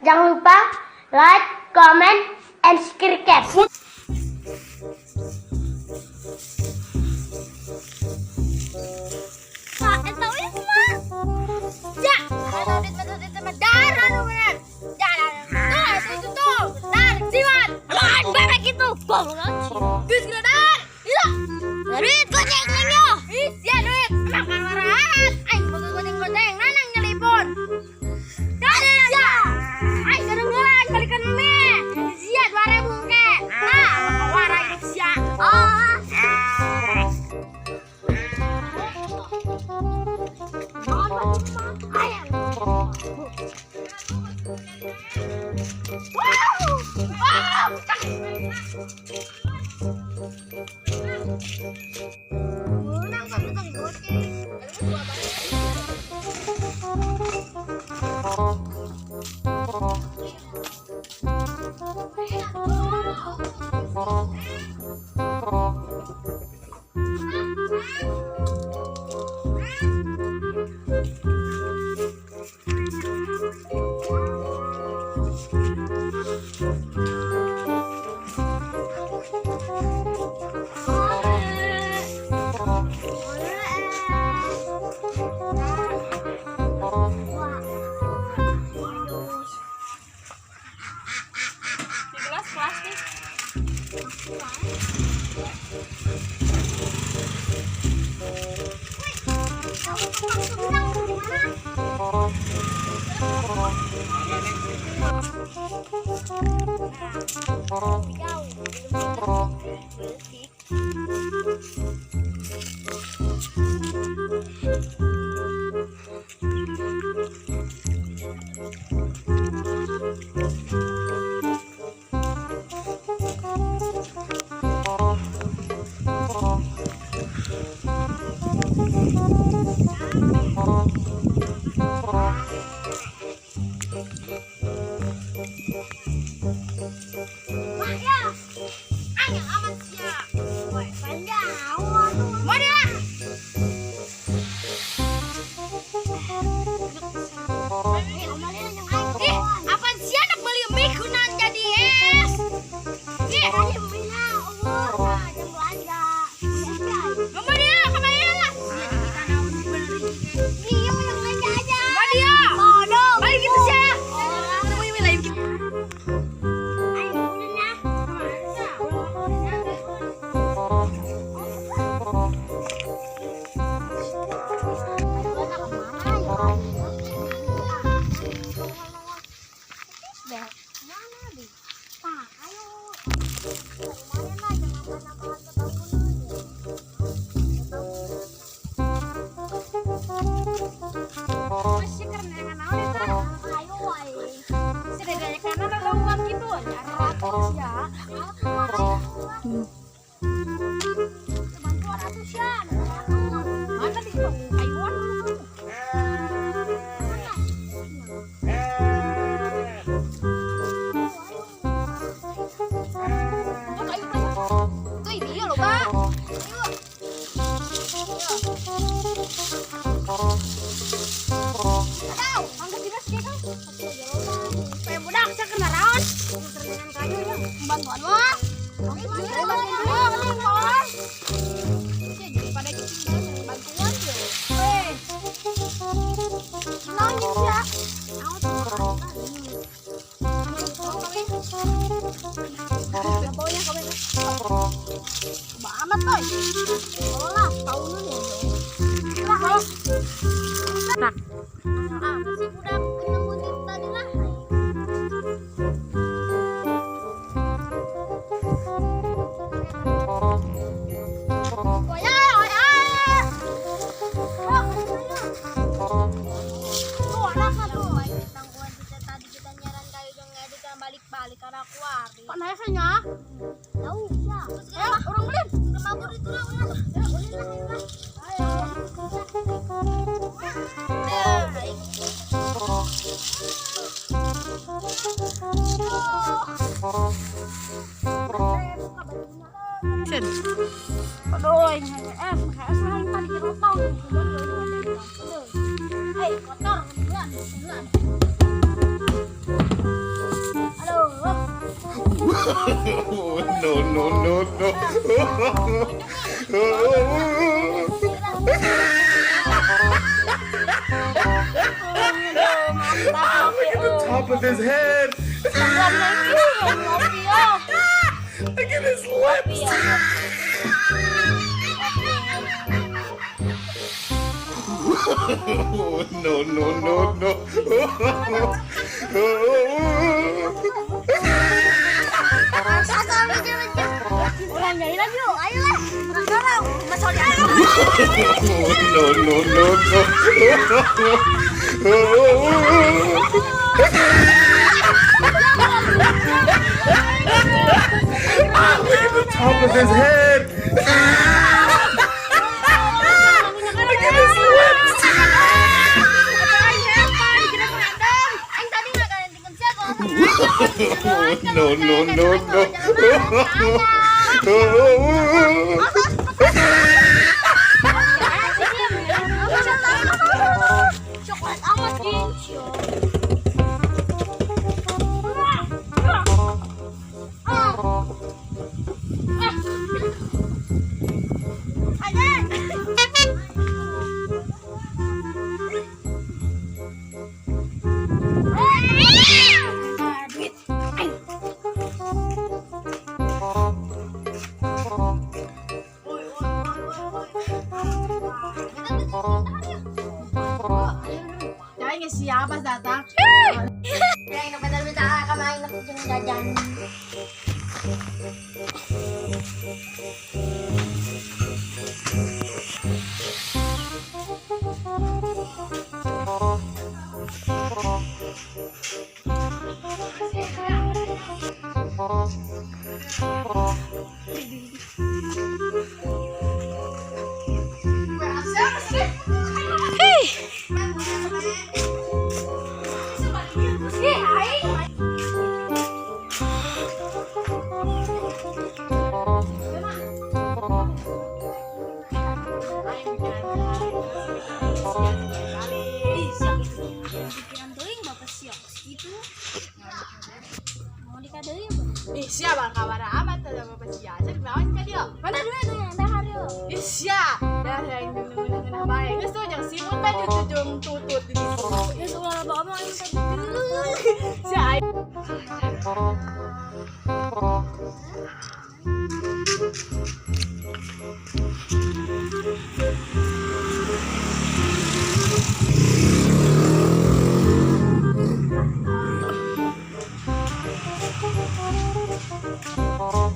Jangan lupa like, comment, and subscribe. Duit goceng nyo. Iya duit. Makan warahan. Aing boga goceng-goceng nanang nyelipun. Dari aja. Aing kadang-kadang balikan mie. Sia 2.000 ke. Nah, makan wara itu sia. Balik-balik karena akuari. Kok naiknya? Tahu ya. Orang beli. Kemabur itu lah. Aduh, ini kayak tadi kita tahu. Hei, kotor, bulan. No, no, no, no. Top of his head. Look at his lips. No, no, no, no. No, no, Look at the top of his head. Look at his lips. No, no, no, Coklat amat gitu. Kayaknya siapa datang? Yang bentar-bentar kamain aku jeung jajan. Ih, siapa kabar amat ada bapak siaja di bawah ka dia. Mana dulu tuh yang dahar yuk. Ih, sia. Dah yang ngeunah bae. Geus tuh jeung simut tadi tujung tutut di situ. Ya sudah bawa mah yang tadi. Sia. No.